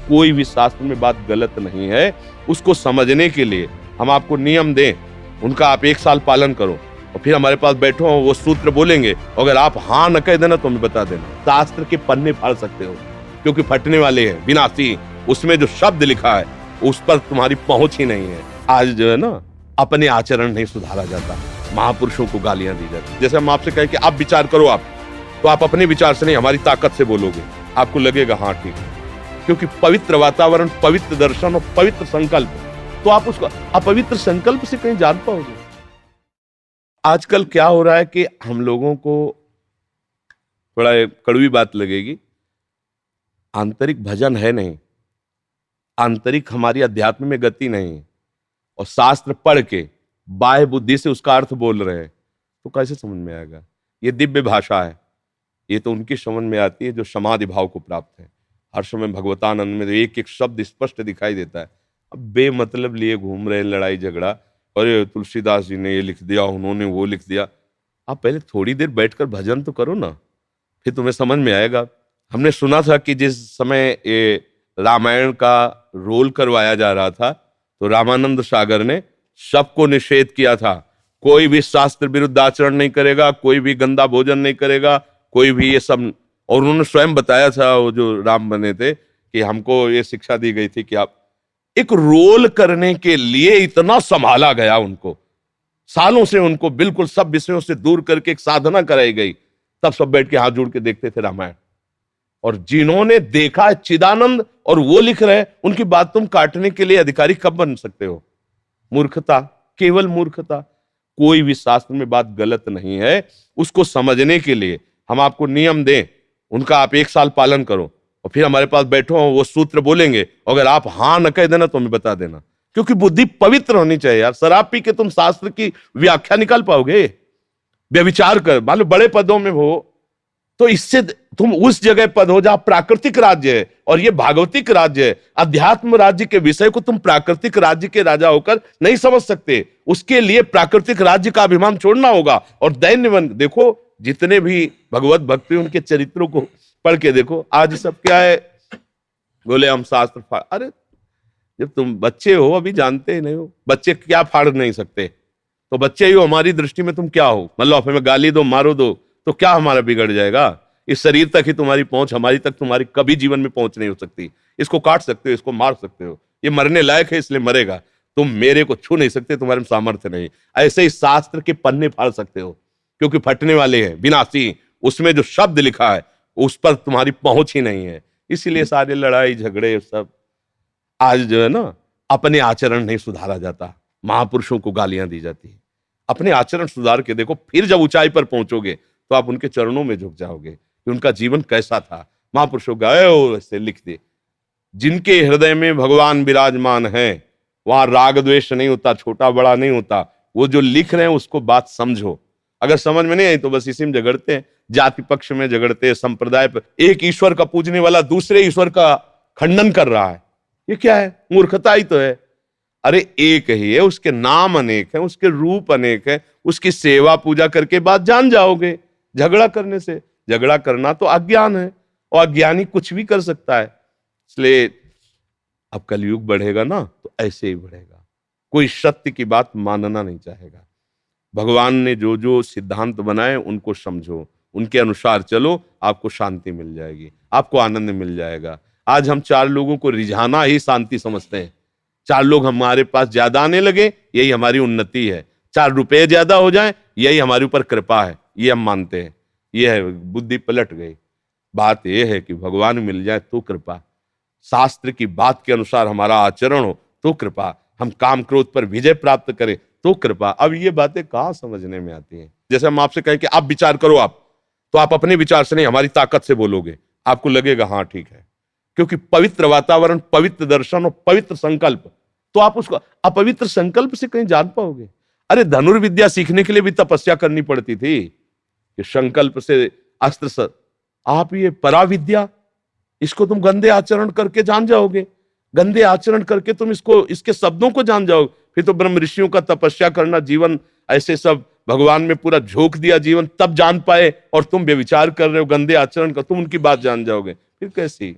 कोई भी शास्त्र में बात गलत नहीं है। उसको समझने के लिए हम आपको नियम दें, उनका आप 1 साल पालन करो और फिर हमारे पास बैठो, वो सूत्र बोलेंगे, अगर आप हाँ न कह देना तो हमें बता देना। शास्त्र के पन्ने फाड़ सकते हो क्योंकि फटने वाले हैं, विनाशी। उसमें जो शब्द लिखा है उस पर तुम्हारी पहुंच ही नहीं है। आज जो है ना, अपने आचरण नहीं सुधारा जाता, महापुरुषों को गालियां दी जाती। जैसे हम आपसे कहें कि आप विचार करो, आप तो आप अपने विचार से नहीं, हमारी ताकत से बोलोगे, आपको लगेगा हाँ ठीक है। क्योंकि पवित्र वातावरण, पवित्र दर्शन और पवित्र संकल्प, तो आप उसको अपवित्र संकल्प से कहीं जान पाओगे। आजकल क्या हो रहा है कि हम लोगों को थोड़ा कड़वी बात लगेगी, आंतरिक भजन है नहीं, आंतरिक हमारी अध्यात्म में गति नहीं है, और शास्त्र पढ़ के बाह्य बुद्धि से उसका अर्थ बोल रहे हैं, तो कैसे समझ में आएगा? ये दिव्य भाषा है, ये तो उनकी समझ में आती है जो समाधि भाव को प्राप्त है। हर समय भगवतानंद में एक एक शब्द स्पष्ट दिखाई देता है। अब बेमतलब लिए घूम रहे लड़ाई झगड़ा, अरे तुलसीदास जी ने ये लिख दिया, उन्होंने वो लिख दिया। आप पहले थोड़ी देर बैठकर भजन तो करो ना, फिर तुम्हें समझ में आएगा। हमने सुना था कि जिस समय ये रामायण का रोल करवाया जा रहा था तो रामानंद सागर ने सबको निषेध किया था, कोई भी शास्त्र विरुद्ध आचरण नहीं करेगा, कोई भी गंदा भोजन नहीं करेगा, कोई भी ये सब। और उन्होंने स्वयं बताया था, वो जो राम बने थे, कि हमको ये शिक्षा दी गई थी कि आप एक रोल करने के लिए इतना संभाला गया उनको, सालों से उनको बिल्कुल सब विषयों से दूर करके एक साधना कराई गई, तब सब बैठ के हाथ जोड़ के देखते थे रामायण। और जिन्होंने देखा चिदानंद और वो लिख रहे हैं, उनकी बात तुम काटने के लिए अधिकारी कब बन सकते हो? मूर्खता, केवल मूर्खता। कोई भी शास्त्र में बात गलत नहीं है, उसको समझने के लिए हम आपको नियम दें, उनका आप 1 साल पालन करो और फिर हमारे पास बैठो, वो सूत्र बोलेंगे, अगर आप हाँ न कह देना तो हमें बता देना। क्योंकि बुद्धि पवित्र होनी चाहिए यार। शराब पी के तुम शास्त्र की व्याख्या निकाल पाओगे? व्यभिचार कर, मान लो बड़े पदों में हो, तो इससे तुम उस जगह पद हो जहां प्राकृतिक राज्य है और ये भागवतिक राज्य है। अध्यात्म राज्य के विषय को तुम प्राकृतिक राज्य के राजा होकर नहीं समझ सकते। उसके लिए प्राकृतिक राज्य का अभिमान छोड़ना होगा। और दैन्य देखो, जितने भी भगवत भक्ति उनके चरित्रों को पढ़ के देखो, आज सब क्या है, बोले हम शास्त्र अरे जब तुम बच्चे हो, अभी जानते ही नहीं हो, बच्चे क्या फाड़ नहीं सकते, तो बच्चे ही हो, हमारी दृष्टि में तुम क्या हो? मतलब हमें गाली दो, मारो दो, तो क्या हमारा बिगड़ जाएगा? इस शरीर तक ही तुम्हारी पहुंच, हमारी तक तुम्हारी कभी जीवन में पहुंच नहीं हो सकती। इसको काट सकते हो, इसको मार सकते हो, ये मरने लायक है इसलिए मरेगा, तुम मेरे को छू नहीं सकते, तुम्हारे में सामर्थ्य नहीं। ऐसे ही शास्त्र के पन्ने फाड़ सकते हो क्योंकि फटने वाले हैं, विनाशी। उसमें जो शब्द लिखा है उस पर तुम्हारी पहुंच ही नहीं है। इसीलिए सारे लड़ाई झगड़े सब। आज जो है ना, अपने आचरण नहीं सुधारा जाता, महापुरुषों को गालियां दी जाती है। अपने आचरण सुधार के देखो, फिर जब ऊंचाई पर पहुंचोगे तो आप उनके चरणों में झुक जाओगे कि उनका जीवन कैसा था। महापुरुषों गए हो ऐसे लिख दे, जिनके हृदय में भगवान विराजमान है वहां राग द्वेष नहीं होता, छोटा बड़ा नहीं होता। वो जो लिख रहे हैं उसको बात समझो। अगर समझ में नहीं आई तो बस इसी में झगड़ते हैं, जाति पक्ष में झगड़ते हैं, संप्रदाय पर। एक ईश्वर का पूजने वाला दूसरे ईश्वर का खंडन कर रहा है, ये क्या है? मूर्खता ही तो है। अरे एक ही है, उसके नाम अनेक हैं, उसके रूप अनेक है, उसकी सेवा पूजा करके बात जान जाओगे। झगड़ा करने से, झगड़ा करना तो अज्ञान है और अज्ञानी कुछ भी कर सकता है। इसलिए अब कलयुग बढ़ेगा ना तो ऐसे ही बढ़ेगा, कोई सत्य की बात मानना नहीं चाहेगा। भगवान ने जो जो सिद्धांत बनाए उनको समझो, उनके अनुसार चलो, आपको शांति मिल जाएगी, आपको आनंद मिल जाएगा। आज हम 4 लोगों को रिझाना ही शांति समझते हैं। 4 लोग हमारे पास ज्यादा आने लगे, यही हमारी उन्नति है। 4 रुपए ज्यादा हो जाए, यही हमारे ऊपर कृपा है, ये हम मानते हैं। ये है, बुद्धि पलट गई। बात यह है कि भगवान मिल जाए तो कृपा, शास्त्र की बात के अनुसार हमारा आचरण हो तो कृपा, हम काम क्रोध पर विजय प्राप्त करें तो कृपा। अब ये बातें कहाँ समझने में आती हैं? जैसे हम आपसे कहें कि आप विचार करो, आप तो आप अपने विचार से नहीं, हमारी ताकत से बोलोगे, आपको लगेगा हाँ ठीक है। क्योंकि पवित्र वातावरण, पवित्र दर्शन और पवित्र संकल्प, तो आप उसको अपवित्र संकल्प से कहीं जान पाओगे? अरे धनुर्विद्या सीखने के लिए भी तपस्या करनी पड़ती थी कि संकल्प से अस्त्र से। आप ये पराविद्या, इसको तुम गंदे आचरण करके जान जाओगे, गंदे आचरण करके तुम इसको, इसके शब्दों को जान जाओगे। फिर तो ब्रह्म ऋषियों का तपस्या करना, जीवन ऐसे सब भगवान में पूरा झोंक दिया जीवन, तब जान पाए। और तुम व्यभिचार कर रहे हो, गंदे आचरण का, तुम उनकी बात जान जाओगे, फिर कैसी?